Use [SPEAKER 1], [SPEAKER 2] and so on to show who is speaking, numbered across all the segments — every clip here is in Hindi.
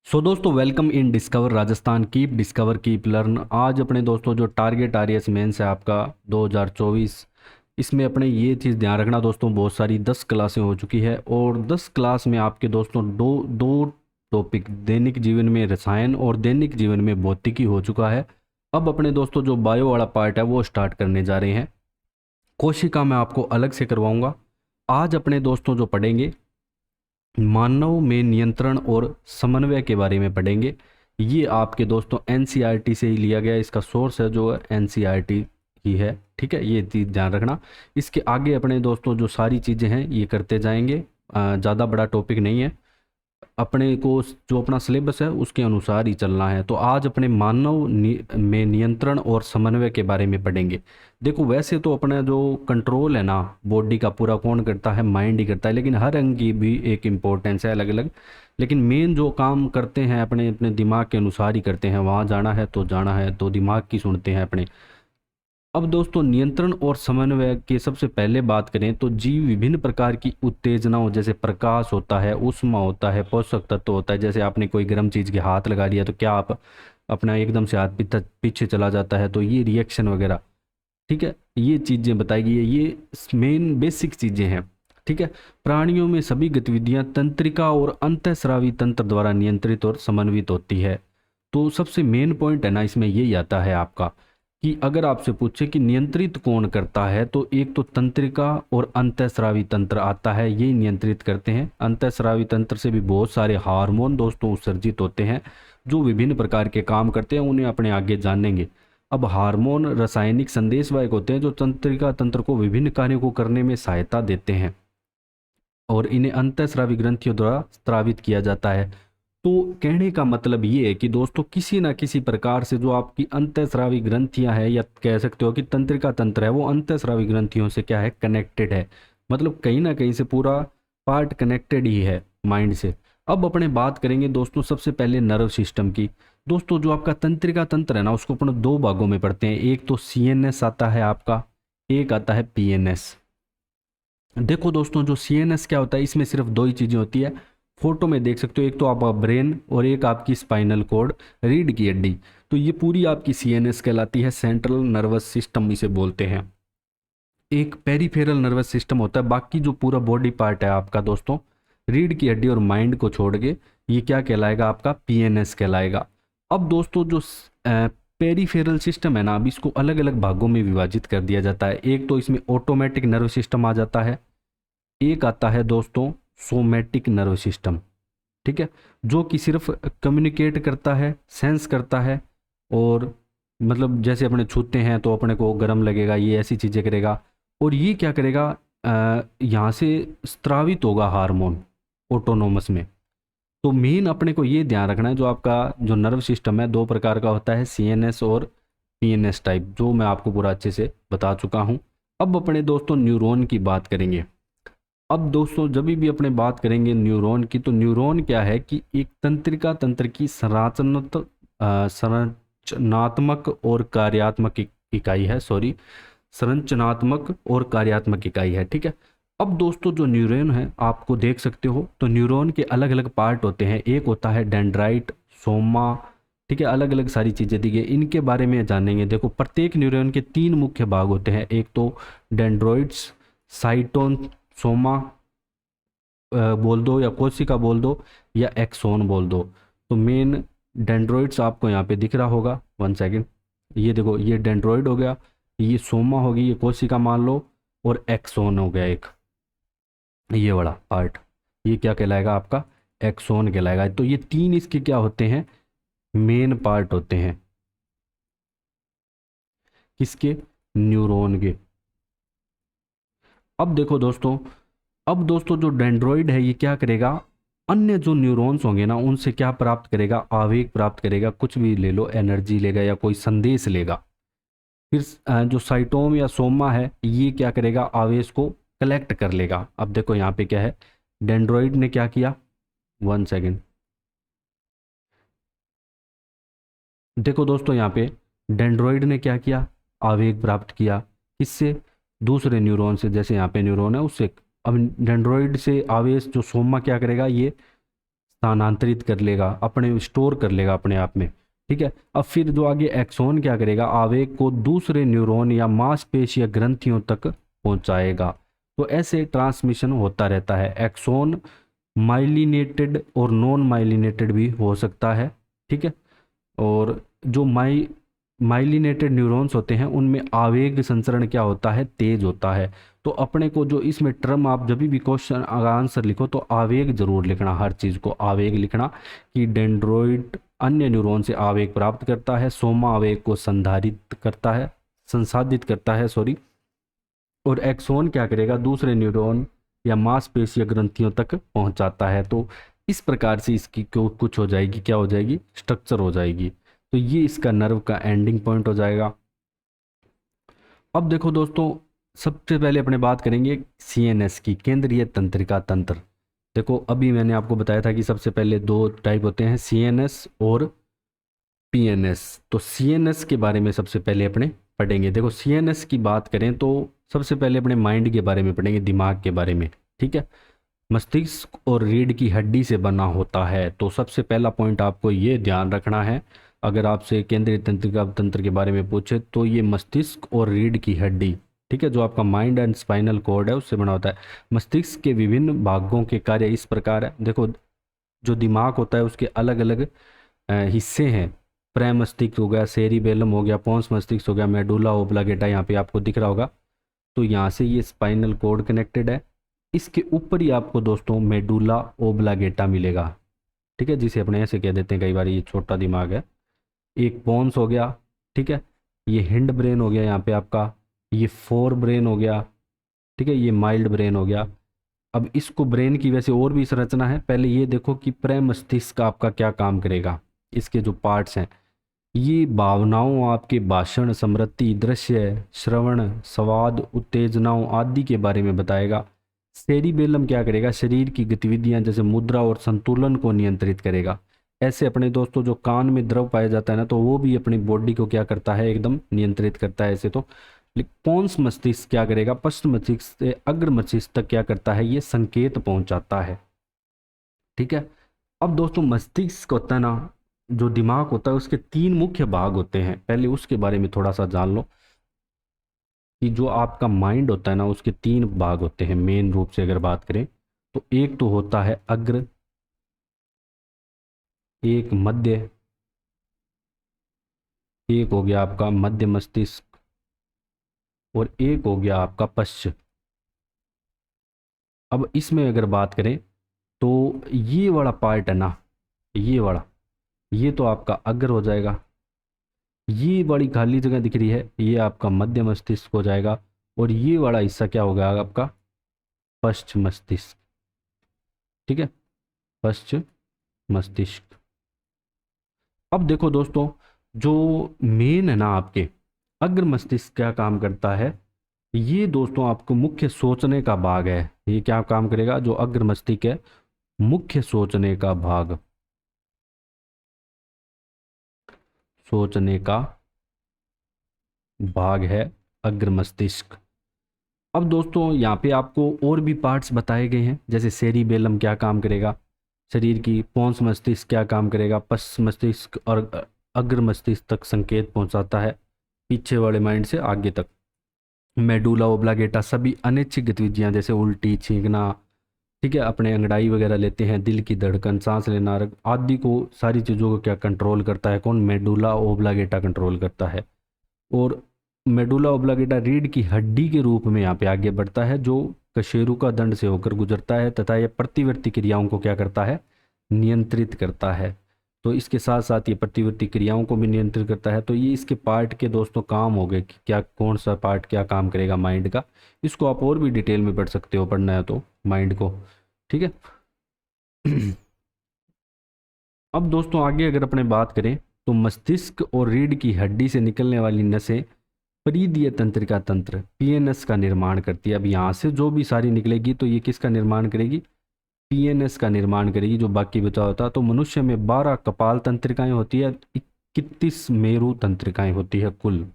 [SPEAKER 1] सो दोस्तों welcome in discover Rajasthan keep discover keep learn. आज अपने दोस्तों जो टारगेट आरएएस मेंस है आपका 2024, इसमें अपने ये चीज़ ध्यान रखना दोस्तों, बहुत सारी 10 क्लासें हो चुकी है और 10 क्लास में आपके दोस्तों दो दो टॉपिक दैनिक जीवन में रसायन और दैनिक जीवन में भौतिकी हो चुका है। अब अपने दोस्तों जो बायो वाला पार्ट है वो स्टार्ट करने जा रहे हैं। कोशिका मैं आपको अलग से करवाऊंगा। आज अपने दोस्तों जो पढ़ेंगे मानव में नियंत्रण और समन्वय के बारे में पढ़ेंगे। ये आपके दोस्तों एनसीईआरटी से ही लिया गया, इसका सोर्स है जो एनसीईआरटी ही है। ठीक है, ये चीज़ ध्यान रखना। इसके आगे अपने दोस्तों जो सारी चीज़ें हैं ये करते जाएंगे। ज़्यादा बड़ा टॉपिक नहीं है, अपने को जो अपना सिलेबस है उसके अनुसार ही चलना है। तो आज अपने में नियंत्रण और समन्वय के बारे में पढ़ेंगे। देखो वैसे तो अपना जो कंट्रोल है ना बॉडी का पूरा कौन करता है, माइंड ही करता है, लेकिन हर अंग की भी एक इम्पोर्टेंस है अलग अलग। लेकिन मेन जो काम करते हैं अपने अपने दिमाग के अनुसार ही करते हैं। वहाँ जाना है तो जाना है तो दिमाग की सुनते हैं अपने। अब दोस्तों नियंत्रण और समन्वय के सबसे पहले बात करें तो जीव विभिन्न प्रकार की उत्तेजनाओं जैसे प्रकाश होता है, ऊष्मा होता है, पोषक तत्व होता है। जैसे आपने कोई गर्म चीज़ के हाथ लगा लिया तो क्या आप अपना एकदम से हाथ पीछे चला जाता है, तो ये रिएक्शन वगैरह। ठीक है, ये चीज़ें बताई गई है, ये मेन बेसिक चीज़ें हैं। ठीक है, प्राणियों में सभी गतिविधियां तंत्रिका और अंतःस्रावी तंत्र द्वारा नियंत्रित और समन्वित होती है। तो सबसे मेन पॉइंट है ना इसमें यही आता है आपका कि अगर आपसे पूछे कि नियंत्रित कौन करता है तो एक तो तंत्रिका और अंतःस्रावी तंत्र आता है, यही नियंत्रित करते हैं। अंतःस्रावी तंत्र से भी बहुत सारे हार्मोन दोस्तों उत्सर्जित होते हैं जो विभिन्न प्रकार के काम करते हैं, उन्हें अपने आगे जानेंगे। अब हार्मोन रासायनिक संदेशवाहक होते हैं जो तंत्रिका तंत्र को विभिन्न कार्यों को करने में सहायता देते हैं और इन्हें अंतःस्रावी ग्रंथियों द्वारा स्रावित किया जाता है। तो कहने का मतलब ये है कि दोस्तों किसी ना किसी प्रकार से जो आपकी अंतःस्रावी ग्रंथियां हैं या कह सकते हो कि तंत्रिका तंत्र है वो अंतःस्रावी ग्रंथियों से क्या है, कनेक्टेड है। मतलब कहीं ना कहीं से पूरा पार्ट कनेक्टेड ही है माइंड से। अब अपने बात करेंगे दोस्तों सबसे पहले नर्व सिस्टम की। दोस्तों जो आपका तंत्रिका तंत्र है ना उसको अपन दो भागों में पढ़ते हैं। एक तो सीएनएस आता है आपका, एक आता है पीएनएस। देखो दोस्तों जो सीएनएस क्या होता है, इसमें सिर्फ दो ही चीज़ें होती है। फोटो में देख सकते हो, एक तो आपका ब्रेन और एक आपकी स्पाइनल कॉर्ड, रीढ़ की हड्डी। तो ये पूरी आपकी सीएनएस कहलाती है, सेंट्रल नर्वस सिस्टम इसे बोलते हैं। एक पेरिफेरल नर्वस सिस्टम होता है, बाकी जो पूरा बॉडी पार्ट है आपका दोस्तों रीढ़ की हड्डी और माइंड को छोड़ के ये क्या कहलाएगा, आपका पीएनएस कहलाएगा। अब दोस्तों जो पेरिफेरल सिस्टम है ना, अब इसको अलग अलग भागों में विभाजित कर दिया जाता है। एक तो इसमें ऑटोमेटिक नर्व सिस्टम आ जाता है, एक आता है दोस्तों सोमैटिक नर्व सिस्टम। ठीक है, जो कि सिर्फ कम्युनिकेट करता है, सेंस करता है और मतलब जैसे अपने छूते हैं तो अपने को गर्म लगेगा, ये ऐसी चीज़ें करेगा। और ये क्या करेगा, यहाँ से स्त्रावित होगा हार्मोन ऑटोनोमस में। तो मेन अपने को ये ध्यान रखना है, जो आपका जो नर्व सिस्टम है दो प्रकार का होता है, सीएनएस और पीएनएस टाइप, जो मैं आपको पूरा अच्छे से बता चुका हूँ। अब अपने दोस्तों न्यूरॉन की बात करेंगे। अब दोस्तों जब भी अपने बात करेंगे न्यूरॉन की, तो न्यूरॉन क्या है कि एक तंत्रिका तंत्र की संरचनात्मक और कार्यात्मक इकाई है। सॉरी, संरचनात्मक और कार्यात्मक इकाई है। ठीक है, अब दोस्तों जो न्यूरॉन है आपको देख सकते हो, तो न्यूरॉन के अलग अलग पार्ट होते हैं। एक होता है डेंड्राइट, सोमा। ठीक है, अलग अलग सारी चीज़ें दी गई, इनके बारे में जानेंगे। देखो प्रत्येक न्यूरॉन के तीन मुख्य भाग होते हैं, एक तो डेंड्रोइड्स, साइटोन, सोमा बोल दो या कोशिका बोल दो या एक्सोन बोल दो। तो मेन डेंड्रोइड्स आपको यहाँ पे दिख रहा होगा, वन सेकेंड। ये देखो, ये डेंड्रोइड हो गया, ये सोमा होगी, ये कोशिका मान लो, और एक्सोन हो गया एक, ये वाला पार्ट, ये क्या कहलाएगा आपका, एक्सोन कहलाएगा। तो ये तीन इसके क्या होते हैं, मेन पार्ट होते हैं, किसके, न्यूरॉन के। अब दोस्तों जो डेंड्रॉइड है ये क्या करेगा, अन्य जो न्यूरॉन्स होंगे ना उनसे क्या प्राप्त करेगा, आवेग प्राप्त करेगा, कुछ भी ले लो, एनर्जी लेगा या कोई संदेश लेगा। फिर जो साइटोम या सोमा है ये क्या करेगा, आवेश को कलेक्ट कर लेगा। अब देखो यहाँ पे क्या है, डेंड्रॉइड ने क्या किया, वन सेकेंड। देखो दोस्तों यहाँ पे डेंड्रॉइड ने क्या किया, आवेग प्राप्त किया, किससे, दूसरे न्यूरॉन से। जैसे यहाँ पे न्यूरॉन है उससे। अब डेंड्रॉइड से आवेश जो सोमा क्या करेगा, ये स्थानांतरित कर लेगा, अपने स्टोर कर लेगा अपने आप में। ठीक है, अब फिर जो आगे एक्सोन क्या करेगा, आवेग को दूसरे न्यूरॉन या मांसपेशी या ग्रंथियों तक पहुंचाएगा। तो ऐसे ट्रांसमिशन होता रहता है। एक्सोन माइलिनेटेड और नॉन माइलिनेटेड भी हो सकता है। ठीक है, और जो माइलिनेटेड न्यूरॉन्स होते हैं उनमें आवेग संचरण क्या होता है, तेज होता है। तो अपने को जो इसमें टर्म, आप जब भी क्वेश्चन आंसर लिखो तो आवेग जरूर लिखना, हर चीज़ को आवेग लिखना कि डेंड्रोइड अन्य न्यूरॉन से आवेग प्राप्त करता है, सोमा आवेग को संसाधित करता है सॉरी, और एक्सोन क्या करेगा, दूसरे न्यूरॉन या मांसपेशी या ग्रंथियों तक पहुंचाता है। तो इस प्रकार से इसकी कुछ हो जाएगी, क्या हो जाएगी, स्ट्रक्चर हो जाएगी। तो ये इसका नर्व का एंडिंग पॉइंट हो जाएगा। अब देखो दोस्तों, सबसे पहले अपने बात करेंगे सीएनएस की, केंद्रीय तंत्रिका तंत्र। देखो अभी मैंने आपको बताया था कि सबसे पहले दो टाइप होते हैं, सीएनएस और पीएनएस। तो सीएनएस के बारे में सबसे पहले अपने पढ़ेंगे। देखो सीएनएस की बात करें तो सबसे पहले अपने माइंड के बारे में पढ़ेंगे, दिमाग के बारे में। ठीक है, मस्तिष्क और रीढ़ की हड्डी से बना होता है। तो सबसे पहला पॉइंट आपको ये ध्यान रखना है, अगर आपसे केंद्रीय तंत्रिका तंत्र के बारे में पूछे तो ये मस्तिष्क और रीढ़ की हड्डी, ठीक है, जो आपका माइंड एंड स्पाइनल कॉर्ड है उससे बना होता है। मस्तिष्क के विभिन्न भागों के कार्य इस प्रकार है। देखो जो दिमाग होता है उसके अलग अलग हिस्से हैं, प्रमस्तिष्क हो गया, सेरिबेलम हो गया, पोन्स मस्तिष्क हो गया, मेडुला ओब्लांगेटा यहाँ पे आपको दिख रहा होगा। तो यहाँ से ये स्पाइनल कॉर्ड कनेक्टेड है। इसके ऊपर ही आपको दोस्तों मेडुला ओब्लांगेटा मिलेगा। ठीक है, जिसे अपने ऐसे कह देते हैं कई बार, ये छोटा दिमाग है। एक पोन्स हो गया, ठीक है, ये हिंड ब्रेन हो गया यहाँ पे आपका, ये फोर ब्रेन हो गया, ठीक है, ये माइल्ड ब्रेन हो गया। अब इसको ब्रेन की वैसे और भी संरचना है, पहले ये देखो कि प्रमस्तिष्क आपका क्या काम करेगा। इसके जो पार्ट्स हैं, ये भावनाओं, आपके भाषण, स्मृति, दृश्य, श्रवण, स्वाद, उत्तेजनाओं आदि के बारे में बताएगा। सेरिबेलम क्या करेगा, शरीर की गतिविधियां जैसे मुद्रा और संतुलन को नियंत्रित करेगा। ऐसे अपने दोस्तों जो कान में द्रव पाया जाता है ना, तो वो भी अपनी बॉडी को क्या करता है, एकदम नियंत्रित करता है ऐसे तो। पोन्स मस्तिष्क क्या करेगा, पश्च मस्तिष्क से अग्र मस्तिष्क तक क्या करता है, ये संकेत पहुंचाता है। ठीक है, अब दोस्तों मस्तिष्क होता है ना, जो दिमाग होता है उसके तीन मुख्य भाग होते हैं, पहले उसके बारे में थोड़ा सा जान लो कि जो आपका माइंड होता है ना उसके तीन भाग होते हैं मेन रूप से अगर बात करें तो। एक तो होता है अग्र, एक मध्य, एक हो गया आपका मध्य मस्तिष्क, और एक हो गया आपका पश्च। अब इसमें अगर बात करें तो ये वाला पार्ट है ना, ये वाला, ये तो आपका अग्र हो जाएगा। ये बड़ी खाली जगह दिख रही है, ये आपका मध्य मस्तिष्क हो जाएगा, और ये वाला हिस्सा क्या होगा आपका पश्च मस्तिष्क। ठीक है, पश्च मस्तिष्क। अब देखो दोस्तों, जो मेन है ना आपके अग्र मस्तिष्क क्या काम करता है, ये दोस्तों आपको मुख्य सोचने का भाग है। ये क्या काम करेगा, जो अग्र मस्तिष्क है, मुख्य सोचने का भाग, सोचने का भाग है अग्र मस्तिष्क। अब दोस्तों यहाँ पे आपको और भी पार्ट्स बताए गए हैं, जैसे सेरिबेलम क्या काम करेगा शरीर की, पोन्स मस्तिष्क क्या काम करेगा, पश्च मस्तिष्क और अग्र मस्तिष्क तक संकेत पहुंचाता है, पीछे वाले माइंड से आगे तक। मेडुला ओब्लांगेटा सभी अनैच्छिक गतिविधियां जैसे उल्टी, छींकना, ठीक है, अपने अंगड़ाई वगैरह लेते हैं, दिल की धड़कन, सांस लेना आदि को, सारी चीज़ों को क्या कंट्रोल करता है, कौन, मेडुला ओब्लांगेटा कंट्रोल करता है। और मेडुला ओब्लांगेटा रीढ़ की हड्डी के रूप में यहाँ पे आगे बढ़ता है, जो कशेरुका दंड से होकर गुजरता है, तथा यह प्रतिवर्ती क्रियाओं को क्या करता है, नियंत्रित करता है। तो इसके साथ साथ ये प्रतिवर्ती क्रियाओं को भी नियंत्रित करता है। तो ये इसके पार्ट के दोस्तों काम हो गए कि क्या, कौन सा पार्ट क्या काम करेगा माइंड का। इसको आप और भी डिटेल में पढ़ सकते हो, पढ़ना है तो माइंड को। ठीक है। अब दोस्तों आगे अगर अपने बात करें तो मस्तिष्क और रीढ़ की हड्डी से निकलने वाली नसें परिधीय तंत्रिका तंत्र पीएनएस का निर्माण करती है। अब यहाँ से जो भी सारी निकलेगी तो ये किसका निर्माण करेगी, पीएनएस का निर्माण करेगी, जो बाकी बचा होता। तो मनुष्य में 12 कपाल तंत्रिकाएं होती है, 31 मेरु तंत्रिकाएं होती है कुल।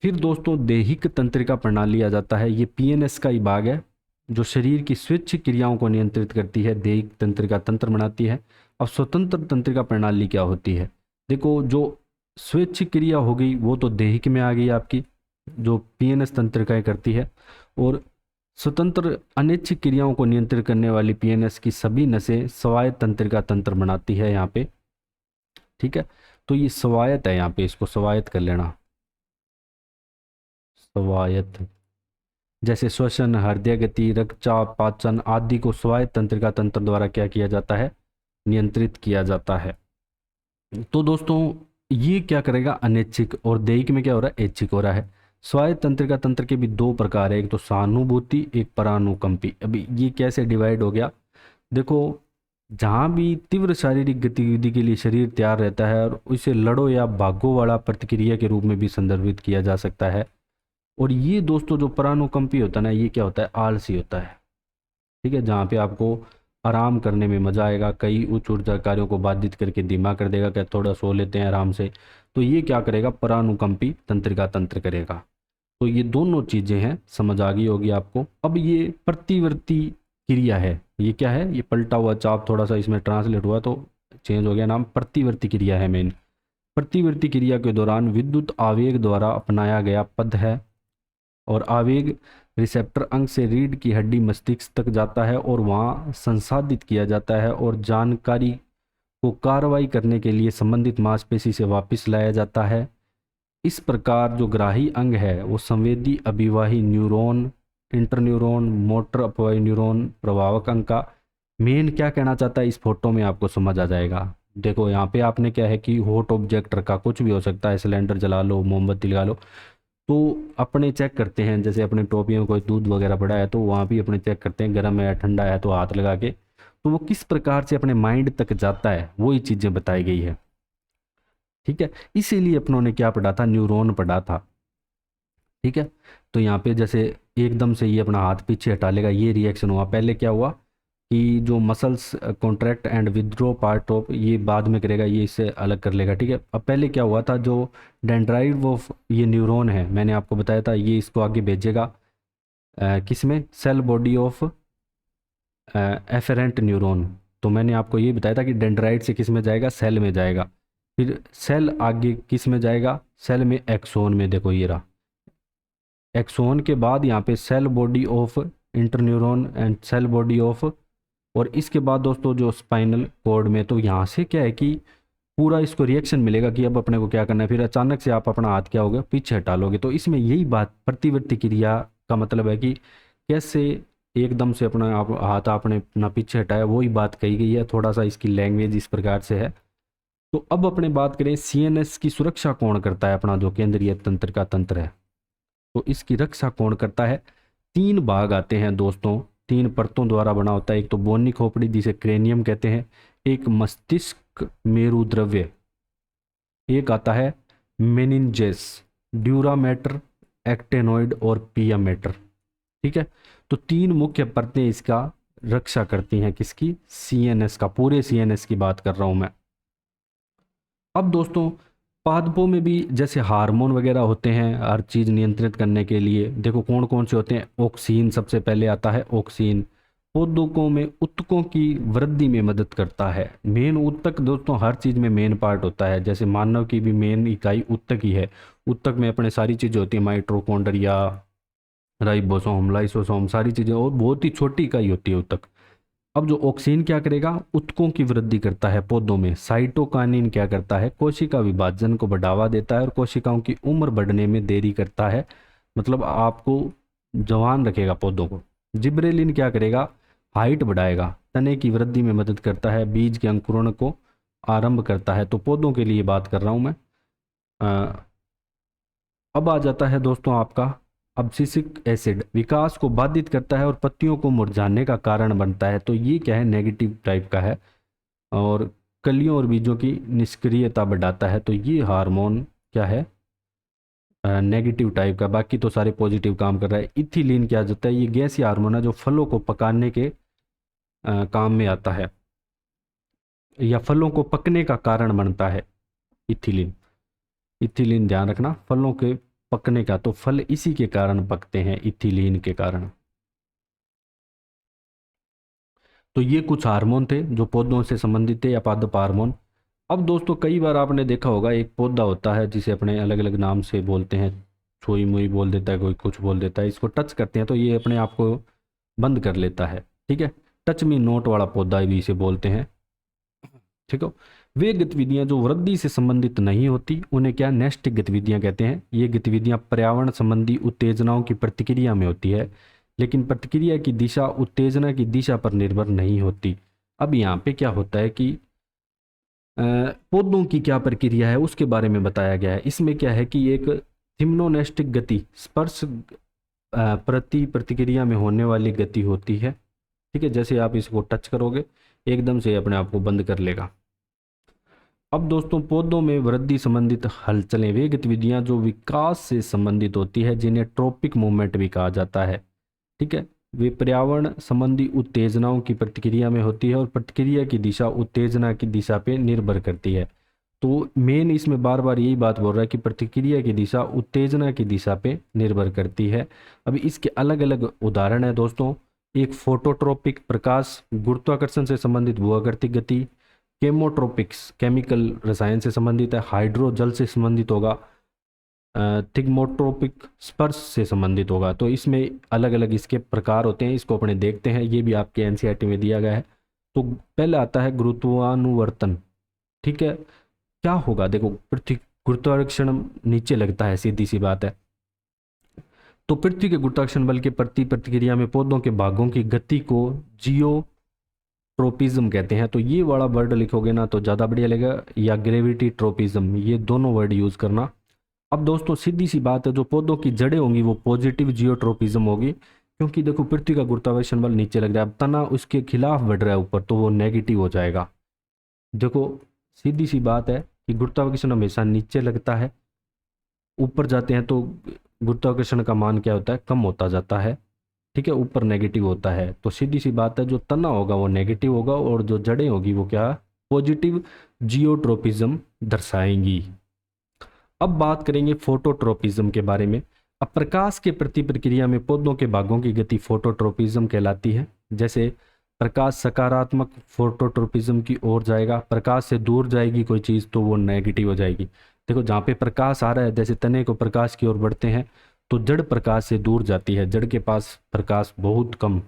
[SPEAKER 1] फिर दोस्तों दैहिक तंत्रिका प्रणाली आ जाता है, ये पीएनएस का ही भाग है। जो शरीर की स्वैच्छिक क्रियाओं को नियंत्रित करती है, देहिक तंत्रिका तंत्र बनाती है। अब स्वतंत्र तंत्रिका प्रणाली क्या होती है? देखो, जो स्वैच्छिक क्रिया हो गई वो तो देहिक में आ गई आपकी, जो पीएनएस तंत्रिकाएं करती है। और स्वतंत्र अनैच्छिक क्रियाओं को नियंत्रित करने वाली पीएनएस की सभी नसें स्वायत्त तंत्रिका तंत्र बनाती है यहाँ पे। ठीक है, तो ये स्वायत्त है, यहाँ पे इसको स्वायत्त कर लेना, स्वायत्त। जैसे श्वसन, हृदय गति, रक्तचाप, पाचन आदि को स्वायत्त तंत्रिका तंत्र द्वारा क्या किया जाता है? नियंत्रित किया जाता है। तो दोस्तों ये क्या करेगा? अनैच्छिक। और दैहिक में क्या हो रहा है? ऐच्छिक हो रहा है। स्वायत्त तंत्रिका तंत्र के भी दो प्रकार है, एक तो सहानुभूति, एक परानुकंपी। अभी ये कैसे डिवाइड हो गया? देखो, जहाँ भी तीव्र शारीरिक गतिविधि के लिए शरीर तैयार रहता है और उसे लड़ो या भागो वाला प्रतिक्रिया के रूप में भी संदर्भित किया जा सकता है। और ये दोस्तों जो परानुकंपी होता है ना, ये क्या होता है? आलसी होता है। ठीक है, जहाँ पे आपको आराम करने में मजा आएगा, कई उच्च ऊर्जा कार्यों को बाधित करके धीमा कर देगा, क्या थोड़ा सो लेते हैं आराम से, तो ये क्या करेगा? परानुकंपी तंत्रिका तंत्र करेगा। तो ये दोनों चीजें हैं, समझ आ गई होगी आपको। अब ये प्रतिवर्ती क्रिया है, ये क्या है? ये पलटा हुआ चाप थोड़ा सा इसमें ट्रांसलेट हुआ तो चेंज हो गया नाम, प्रतिवर्ती क्रिया है मेन। प्रतिवर्ती क्रिया के दौरान विद्युत आवेग द्वारा अपनाया गया पद है, और आवेग रिसेप्टर अंग से रीढ़ की हड्डी मस्तिष्क तक जाता है और वहाँ संसाधित किया जाता है, और जानकारी को कार्रवाई करने के लिए संबंधित मांसपेशी से वापस लाया जाता है। इस प्रकार जो ग्राही अंग है वो संवेदी अभिवाही न्यूरॉन, इंटरन्यूरॉन, मोटर अपवाही न्यूरॉन, प्रभावक अंग का मेन क्या कहना चाहता है इस फोटो में आपको समझ आ जाएगा। देखो यहाँ पे आपने क्या है कि हॉट ऑब्जेक्ट रखा, कुछ भी हो सकता है, सिलेंडर जला लो, मोमबत्ती लगा लो, तो अपने चेक करते हैं, जैसे अपने टोपियों में कोई दूध वगैरह पड़ा है तो वहाँ भी अपने चेक करते हैं, गर्म है ठंडा है, तो हाथ लगा के, तो वो किस प्रकार से अपने माइंड तक जाता है वही चीज़ें बताई गई है। ठीक है, इसीलिए अपनों ने क्या पढ़ा था? न्यूरॉन पढ़ा था। ठीक है, तो यहाँ पे जैसे एकदम से ये अपना हाथ पीछे हटा लेगा, ये रिएक्शन हुआ। पहले क्या हुआ कि जो muscles contract and withdraw part of, ये बाद में करेगा, ये इससे अलग कर लेगा। ठीक है, अब पहले क्या हुआ था? जो डेंड्राइट ऑफ ये न्यूरॉन है, मैंने आपको बताया था, ये इसको आगे भेजेगा किस में? Cell body of afferent neuron. तो मैंने आपको ये बताया था कि डेंड्राइट से किस में जाएगा? सेल में जाएगा। फिर सेल आगे किस में जाएगा? सेल में एक्सोन में। देखो ये रहा एक्सोन के बाद यहाँ पे cell body of interneuron and cell body of, और इसके बाद दोस्तों जो स्पाइनल कॉर्ड में। तो यहाँ से क्या है कि पूरा इसको रिएक्शन मिलेगा कि अब अपने को क्या करना है। फिर अचानक से आप अपना हाथ क्या होगा? पीछे हटा लोगे। तो इसमें यही बात प्रतिवर्ती क्रिया का मतलब है कि कैसे एकदम से अपना आप हाथ आपने अपना पीछे हटाया, वही बात कही गई है। थोड़ा सा इसकी लैंग्वेज इस प्रकार से है। तो अब अपने बात करें सीएनएस की सुरक्षा कौन करता है? अपना जो केंद्रीय तंत्र का तंत्र है, तो इसकी रक्षा कौन करता है? तीन भाग आते हैं दोस्तों, तीन परतों द्वारा बना होता है। एक तो बोनी खोपड़ी जिसे क्रेनियम कहते हैं, एक मस्तिष्क मेरु द्रव्य, एक आता है मेनिंजेस, ड्यूरामेटर, एक्टेनोइड और पिया मैटर। ठीक है, तो तीन मुख्य परतें इसका रक्षा करती हैं। किसकी? सीएनएस का। पूरे सीएनएस की बात कर रहा हूं मैं। अब दोस्तों पादपों में भी जैसे हार्मोन वगैरह होते हैं हर चीज़ नियंत्रित करने के लिए। देखो कौन कौन से होते हैं? ऑक्सीन सबसे पहले आता है। ऑक्सीन पौधों में उत्तकों की वृद्धि में मदद करता है। मेन उत्तक दोस्तों हर चीज़ में मेन पार्ट होता है। जैसे मानव की भी मेन इकाई उत्तक ही है। उत्तक में अपने सारी चीज़ें होती हैं, माइटोकॉन्ड्रिया, राइबोसोम, लाइसोसोम, सारी चीज़ें, और बहुत ही छोटी इकाई होती है उत्तक। अब जो ऑक्सीन क्या करेगा? उत्तकों की वृद्धि करता है पौधों में। साइटोकाइनिन क्या करता है? कोशिका विभाजन को बढ़ावा देता है और कोशिकाओं की उम्र बढ़ने में देरी करता है, मतलब आपको जवान रखेगा पौधों को। जिब्रेलिन क्या करेगा? हाइट बढ़ाएगा, तने की वृद्धि में मदद करता है, बीज के अंकुरण को आरंभ करता है। तो पौधों के लिए बात कर रहा हूँ मैं। अब आ जाता है दोस्तों आपका अब्सिसिक एसिड, विकास को बाधित करता है और पत्तियों को मुरझाने का कारण बनता है। तो ये क्या है? नेगेटिव टाइप का है, और कलियों और बीजों की निष्क्रियता बढ़ाता है। तो ये हार्मोन क्या है? नेगेटिव टाइप का। बाकी तो सारे पॉजिटिव काम कर रहा है। इथिलीन क्या होता है? ये गैसीय हार्मोन है जो फलों को पकाने के काम में आता है, या फलों को पकने का कारण बनता है। इथिलीन, इथिलीन ध्यान रखना, फलों के पकने का। तो फल इसी के कारण पकते हैं, इथिलीन के कारण। तो ये कुछ हार्मोन थे जो पौधों से संबंधित थे या पादप हार्मोन। अब दोस्तों कई बार आपने देखा होगा एक पौधा होता है जिसे अपने अलग अलग नाम से बोलते हैं, छुई मुई बोल देता है, कोई कुछ बोल देता है, इसको टच करते हैं तो ये अपने आप को बंद कर लेता है। ठीक है, टच मी नोट वाला पौधा भी इसे बोलते हैं। ठीक है, वे गतिविधियां जो वृद्धि से संबंधित नहीं होती उन्हें क्या नैष्टिक गतिविधियां कहते हैं। ये गतिविधियां पर्यावरण संबंधी उत्तेजनाओं की प्रतिक्रिया में होती है, लेकिन प्रतिक्रिया की दिशा उत्तेजना की दिशा पर निर्भर नहीं होती। अब यहाँ पे क्या होता है कि पौधों की क्या प्रक्रिया है उसके बारे में बताया गया है। इसमें क्या है कि एक थिम्नोनेस्टिक गति स्पर्श प्रति प्रतिक्रिया में होने वाली गति होती है। ठीक है, जैसे आप इसको टच करोगे एकदम से अपने आप को बंद कर लेगा। अब दोस्तों पौधों में वृद्धि संबंधित हलचलें वे गतिविधियां जो विकास से संबंधित होती है जिन्हें ट्रोपिक मूवमेंट भी कहा जाता है। ठीक है, वे पर्यावरण संबंधी उत्तेजनाओं की प्रतिक्रिया में होती है और प्रतिक्रिया की दिशा उत्तेजना की दिशा पे निर्भर करती है। तो मेन इसमें बार बार यही बात बोल रहा है कि प्रतिक्रिया की दिशा उत्तेजना की दिशा पे निर्भर करती है। अभी इसके अलग अलग उदाहरण है दोस्तों। एक फोटोट्रोपिक प्रकाश गुरुत्वाकर्षण से संबंधित भूआकृतिक गति, केमोट्रोपिक्स केमिकल रसायन से संबंधित है, हाइड्रो जल से संबंधित होगा, थिग्मोट्रोपिक स्पर्श से संबंधित होगा। तो इसमें अलग अलग इसके प्रकार होते हैं, इसको अपने देखते हैं, ये भी आपके एनसीईआरटी में दिया गया है। तो पहले आता है गुरुत्वानुवर्तन। ठीक है, क्या होगा देखो, पृथ्वी गुरुत्वाकर्षण नीचे लगता है, सीधी सी बात है। तो पृथ्वी के गुरुत्वाकर्षण बल के प्रति प्रतिक्रिया में पौधों के भागों की गति को जियोट्रोपिज्म कहते हैं। तो ये वाला वर्ड लिखोगे ना तो ज़्यादा बढ़िया लगेगा, या ग्रेविटी ट्रोपिज्म, ये दोनों वर्ड यूज़ करना। अब दोस्तों सीधी सी बात है, जो पौधों की जड़ें होंगी वो पॉजिटिव जियोट्रोपिज्म होगी, क्योंकि देखो पृथ्वी का गुरुत्वाकर्षण बल नीचे लग रहा है, अब तना उसके खिलाफ बढ़ रहा है ऊपर, तो वो नेगेटिव हो जाएगा। देखो सीधी सी बात है कि गुरुत्वाकर्षण हमेशा नीचे लगता है, ऊपर जाते हैं तो गुरुत्वाकर्षण का मान क्या होता है, कम होता जाता है। ठीक है, ऊपर नेगेटिव होता है, तो सीधी सी बात है जो तना होगा वो नेगेटिव होगा और जो जड़ें होगी वो क्या, पॉजिटिव जियोट्रोपिज्म दर्शाएंगी। अब बात करेंगे फोटोट्रोपिज्म के बारे में। अब प्रकाश के प्रति प्रक्रिया में पौधों के भागों की गति फोटोट्रोपिज्म कहलाती है। जैसे प्रकाश सकारात्मक फोटोट्रोपिज्म की ओर जाएगा, प्रकाश से दूर जाएगी कोई चीज़ तो वो नेगेटिव हो जाएगी। देखो जहाँ पे प्रकाश आ रहा है, जैसे तने को प्रकाश की ओर बढ़ते हैं तो जड़ प्रकाश से दूर जाती है, जड़ के पास प्रकाश बहुत कम,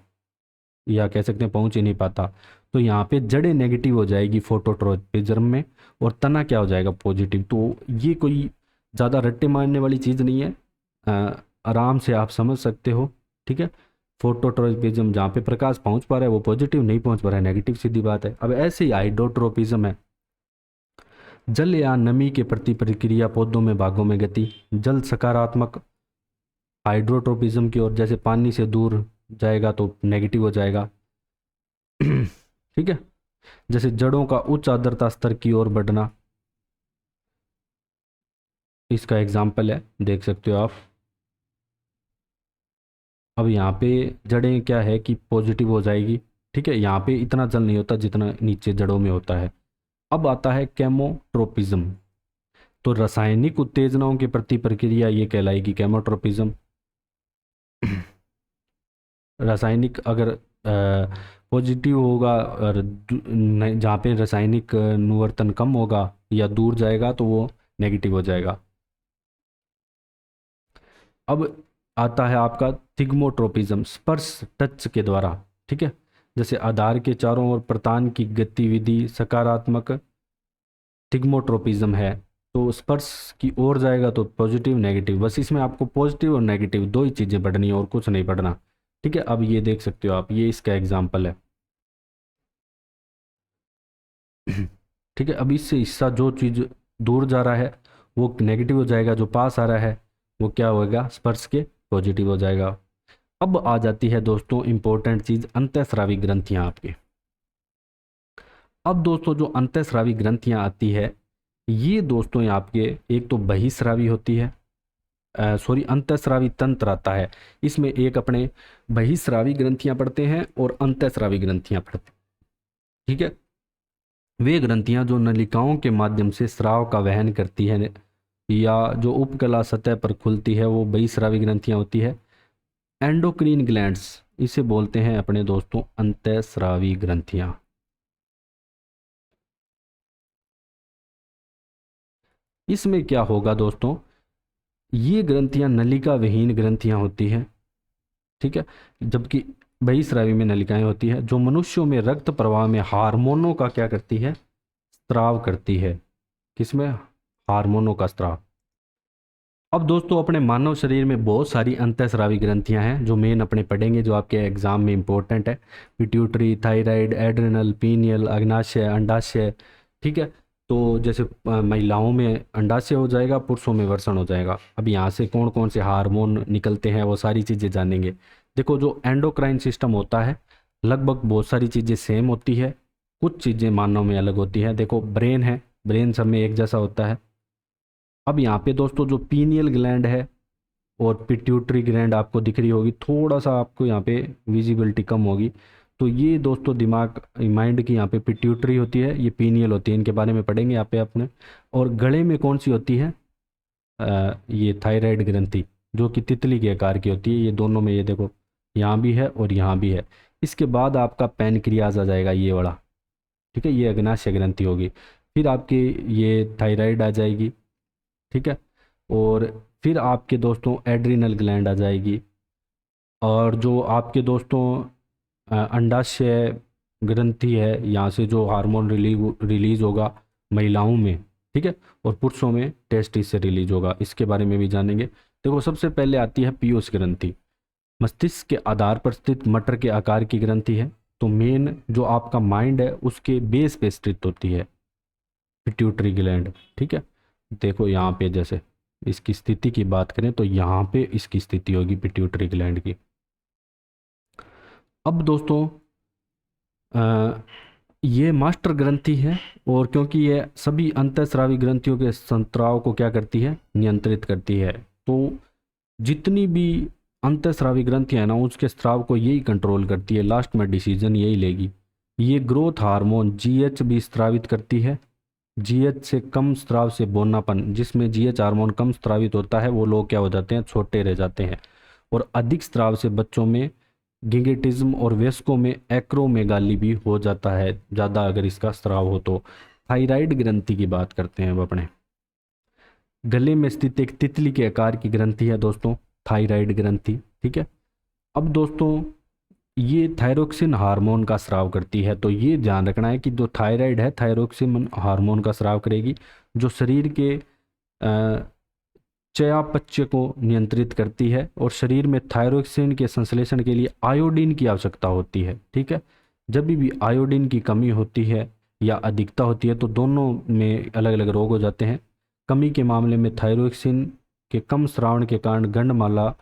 [SPEAKER 1] या कह सकते हैं पहुंच ही नहीं पाता, तो यहाँ पे जड़ें नेगेटिव हो जाएगी फोटोट्रोपिज्म में, और तना क्या हो जाएगा, पॉजिटिव। तो ये कोई ज़्यादा रट्टे मारने वाली चीज़ नहीं है, आराम से आप समझ सकते हो। ठीक है, फोटोट्रोपिज्म जहाँ पे प्रकाश पहुँच पा रहा है वो पॉजिटिव, नहीं पहुँच पा रहा है नेगेटिव, सीधी बात है। अब ऐसे ही हाइड्रोट्रोपिज्म है, जल या नमी के प्रति प्रतिक्रिया पौधों में भागों में गति, जल सकारात्मक हाइड्रोट्रोपिज्म की ओर, जैसे पानी से दूर जाएगा तो नेगेटिव हो जाएगा। ठीक है, जैसे जड़ों का उच्च आर्द्रता स्तर की ओर बढ़ना, इसका एग्जाम्पल है, देख सकते हो आप। अब यहाँ पे जड़ें क्या है कि पॉजिटिव हो जाएगी। ठीक है, यहाँ पे इतना जल नहीं होता जितना नीचे जड़ों में होता है। अब आता है केमोट्रोपिज्म, तो रासायनिक उत्तेजनाओं के प्रति प्रक्रिया ये कहलाएगी केमोट्रोपिज्म। रासायनिक अगर पॉजिटिव होगा और जहाँ पे रासायनिक अनुवर्तन कम होगा या दूर जाएगा तो वो नेगेटिव हो जाएगा। अब आता है आपका थिग्मोट्रोपिज्म, स्पर्श टच के द्वारा। ठीक है, जैसे आधार के चारों ओर प्रतान की गतिविधि सकारात्मक थिग्मोट्रोपिज्म है, तो स्पर्श की ओर जाएगा तो पॉजिटिव नेगेटिव, बस इसमें आपको पॉजिटिव और नेगेटिव दो ही चीज़ें पढ़नी है और कुछ नहीं पढ़ना। ठीक है, अब ये देख सकते हो आप, ये इसका एग्जाम्पल है। ठीक है, अब इससे हिस्सा जो चीज़ दूर जा रहा है वो नेगेटिव हो जाएगा, जो पास आ रहा है वो क्या होगा, स्पर्श के पॉजिटिव हो जाएगा। अब आ जाती है दोस्तों इंपॉर्टेंट चीज़, अंतःस्रावी ग्रंथियाँ आपके। अब दोस्तों जो अंतःस्रावी ग्रंथियाँ आती है ये दोस्तों ये आपके एक तो बहिस्रावी होती है, सॉरी अंतःस्रावी तंत्र आता है, इसमें एक अपने बहिस्रावी ग्रंथियाँ पढ़ते हैं और अंतःस्रावी ग्रंथियाँ पढ़ते हैं। ठीक है, वे ग्रंथियाँ जो नलिकाओं के माध्यम से स्राव का वहन करती है या जो उपकला सतह पर खुलती है वो बहिस्रावी ग्रंथियाँ होती है। एंडोक्रीन ग्लैंड्स इसे बोलते हैं अपने दोस्तों अंतःस्रावी ग्रंथियां। इसमें क्या होगा दोस्तों, ये ग्रंथियां नलिका विहीन ग्रंथियां होती हैं, ठीक है, जबकि बहिस्रावी में नलिकाएं होती है, जो मनुष्यों में रक्त प्रवाह में हार्मोनों का क्या करती है, स्त्राव करती है। किसमें, हार्मोनों का स्त्राव। अब दोस्तों अपने मानव शरीर में बहुत सारी अंतःस्रावी ग्रंथियां हैं जो मेन अपने पढ़ेंगे, जो आपके एग्जाम में इंपॉर्टेंट है। पिट्यूटरी, थायराइड, एड्रिनल, पीनियल, अग्नाशय, अंडाशय, ठीक है। तो जैसे महिलाओं में अंडाशय हो जाएगा, पुरुषों में वृषण हो जाएगा। अब यहाँ से कौन कौन से हार्मोन निकलते हैं वो सारी चीज़ें जानेंगे। देखो जो एंडोक्राइन सिस्टम होता है, लगभग बहुत सारी चीज़ें सेम होती है, कुछ चीज़ें मानव में अलग होती है। देखो ब्रेन है, ब्रेन सब में एक जैसा होता है। अब यहाँ पे दोस्तों जो पीनियल ग्लैंड है और पिट्यूटरी ग्लैंड आपको दिख रही होगी, थोड़ा सा आपको यहाँ पे विजिबिलिटी कम होगी। तो ये दोस्तों दिमाग माइंड की यहाँ पे पिट्यूटरी होती है, ये पीनियल होती है, इनके बारे में पढ़ेंगे यहाँ पे अपने। और गले में कौन सी होती है, ये थायराइड ग्रंथि, जो कि तितली के आकार की होती है। ये दोनों में, ये देखो यहाँ भी है और यहाँ भी है। इसके बाद आपका पैनक्रियाज आ जाएगा, ये वाला, ठीक है, ये अग्नाशय ग्रंथि होगी। फिर आपकी ये थायराइड आ जाएगी, ठीक है। और फिर आपके दोस्तों एड्रिनल ग्लैंड आ जाएगी। और जो आपके दोस्तों अंडाशय ग्रंथि है, यहाँ से जो हार्मोन रिलीज होगा महिलाओं में, ठीक है, और पुरुषों में टेस्टिस से रिलीज होगा, इसके बारे में भी जानेंगे। देखो सबसे पहले आती है पीयूष ग्रंथि, मस्तिष्क के आधार पर स्थित मटर के आकार की ग्रंथि है। तो मेन जो आपका माइंड है उसके बेस पे स्थित होती है पिट्यूटरी ग्लैंड, ठीक है। देखो यहाँ पे जैसे इसकी स्थिति की बात करें तो यहाँ पे इसकी स्थिति होगी पिट्यूटरी ग्लैंड की। अब दोस्तों ये मास्टर ग्रंथि है, और क्योंकि ये सभी अंतःस्रावी ग्रंथियों के संत्राव को क्या करती है, नियंत्रित करती है। तो जितनी भी अंतःस्रावी ग्रंथियां है ना, उसके स्त्राव को यही कंट्रोल करती है, लास्ट में डिसीजन यही लेगी। ये ग्रोथ हार्मोन जीएच भी स्त्रावित करती है। जीएच से कम स्त्राव से बौनापन, जिसमें जीएच हार्मोन कम स्त्रावित होता है वो लोग क्या हो जाते हैं, छोटे रह जाते हैं। और अधिक स्त्राव से बच्चों में गिंगेटिज्म और वयस्कों में एक्रोमेगाली भी हो जाता है, ज़्यादा अगर इसका स्त्राव हो तो। थायराइड ग्रंथि की बात करते हैं अब अपने। गले में स्थित एक तितली के आकार की ग्रंथि है दोस्तों, थायराइड ग्रंथि, ठीक है। अब दोस्तों ये थायरोक्सिन हार्मोन का स्राव करती है। तो ये ध्यान रखना है कि जो थायराइड है थायरोक्सिन हार्मोन का स्राव करेगी, जो शरीर के चयापचय को नियंत्रित करती है। और शरीर में थायरोक्सिन के संश्लेषण के लिए आयोडीन की आवश्यकता होती है, ठीक है। जब भी आयोडीन की कमी होती है या अधिकता होती है तो दोनों में अलग अलग रोग हो जाते हैं। कमी के मामले में थायरोक्सिन के कम स्रावण के कारण गंडमाला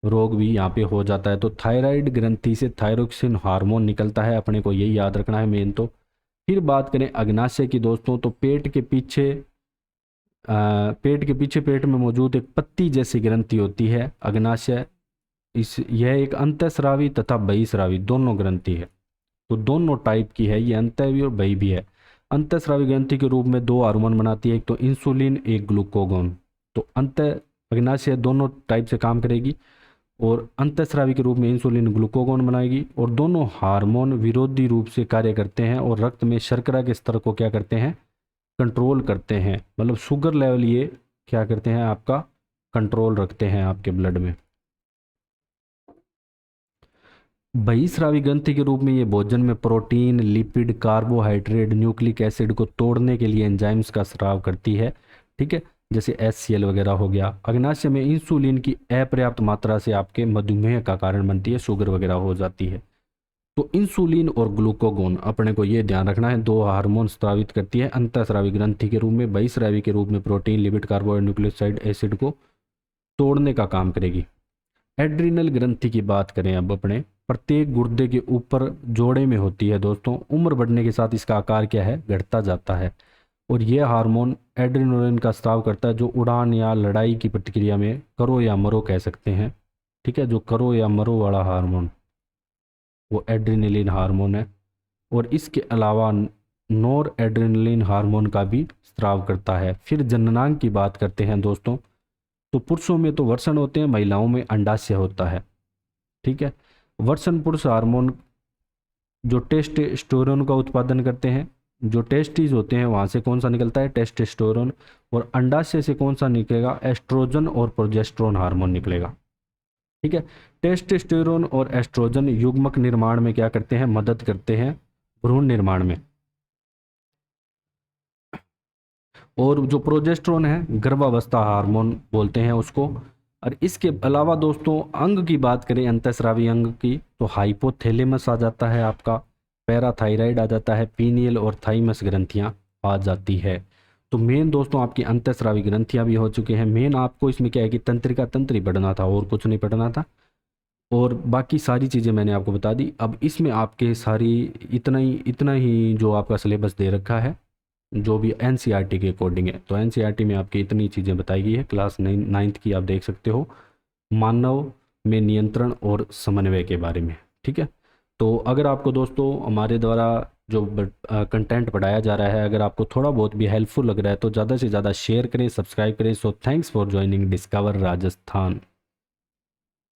[SPEAKER 1] रोग भी यहाँ पे हो जाता है। तो थायराइड ग्रंथि से थायरोक्सिन हार्मोन निकलता है, अपने को यही याद रखना है मेन। तो फिर बात करें अग्नाशय की दोस्तों, तो पेट में मौजूद एक पत्ती जैसी ग्रंथि होती है अग्नाशय। यह एक अंतःस्रावी तथा बहिस्रावी दोनों ग्रंथि है। तो दोनों टाइप की है, ये अंतः भी और बहि भी है। अंतःस्रावी ग्रंथि के रूप में दो हार्मोन बनाती है, एक तो इंसुलिन, एक ग्लूकोगोन। तो अग्नाशय दोनों टाइप से काम करेगी, और अंतःस्रावी के रूप में इंसुलिन, ग्लूकोगोन बनाएगी। और दोनों हार्मोन विरोधी रूप से कार्य करते हैं और रक्त में शर्करा के स्तर को क्या करते हैं, कंट्रोल करते हैं। मतलब शुगर लेवल ये क्या करते हैं, आपका कंट्रोल रखते हैं आपके ब्लड में। बहिस्रावी ग्रंथि के रूप में ये भोजन में protein, lipid, carbohydrate, nucleic acid को तोड़ने के लिए एंजाइम्स का स्राव करती है, ठीक है, जैसे HCl वगैरह हो गया। अग्नाशय में इंसुलिन की अपर्याप्त मात्रा से आपके मधुमेह का कारण बनती है, शुगर वगैरह हो जाती है। तो इंसुलिन और ग्लूकोगोन अपने को ये ध्यान रखना है, दो हार्मोन स्रावित करती है अंतःस्रावी ग्रंथि के रूप में। बहिस्रावी के रूप में protein, lipid, carbohydrate, nucleoside acid को तोड़ने का काम करेगी। एड्रिनल ग्रंथि की बात करें अब अपने, प्रत्येक गुर्दे के ऊपर जोड़े में होती है दोस्तों। उम्र बढ़ने के साथ इसका आकार क्या है, घटता जाता है। और यह हार्मोन एड्रेनलिन का स्राव करता है, जो उड़ान या लड़ाई की प्रतिक्रिया में करो या मरो कह सकते हैं, ठीक है। जो करो या मरो वाला हार्मोन वो एड्रेनलिन हार्मोन है। और इसके अलावा नॉर एड्रेनलिन हार्मोन का भी स्राव करता है। फिर जननांग की बात करते हैं दोस्तों, तो पुरुषों में तो वृषण होते हैं, महिलाओं में अंडाशय होता है, ठीक है। वर्षण पुरुष हार्मोन जो टेस्टोस्टेरोन का उत्पादन करते हैं, जो टेस्टिस होते हैं वहाँ से कौन सा निकलता है, टेस्टोस्टेरोन। और अंडाशय से कौन सा निकलेगा, एस्ट्रोजन और प्रोजेस्टेरोन हार्मोन निकलेगा। ठीक है, टेस्टोस्टेरोन और एस्ट्रोजन युग्मक निर्माण में क्या करते हैं, मदद करते हैं भ्रूण निर्माण में। और जो प्रोजेस्टेरोन है गर्भावस्था हार्मोन बोलते हैं उसको। और इसके अलावा दोस्तों अंग की बात करें, अंतःस्रावी अंग की, तो हाइपोथैलेमस आ जाता है आपका, पैराथायराइड आ जाता है, पीनियल और थाइमस ग्रंथियां आ जाती है। तो मेन दोस्तों आपकी अंतःस्रावी ग्रंथियां भी हो चुके हैं। मेन आपको इसमें क्या है कि तंत्रिका तंत्र ही पढ़ना था और कुछ नहीं पढ़ना था, और बाकी सारी चीज़ें मैंने आपको बता दी। अब इसमें आपके सारी इतना ही जो आपका सिलेबस दे रखा है, जो भी एनसीईआरटी के अकॉर्डिंग है, तो एनसीईआरटी में आपकी इतनी चीज़ें बताई गई है। क्लास 9th की आप देख सकते हो, मानव में नियंत्रण और समन्वय के बारे में। ठीक है, तो अगर आपको दोस्तों हमारे द्वारा जो कंटेंट पढ़ाया जा रहा है, अगर आपको थोड़ा बहुत भी हेल्पफुल लग रहा है तो ज़्यादा से ज़्यादा शेयर करें, सब्सक्राइब करें। So thanks for joining discover Rajasthan.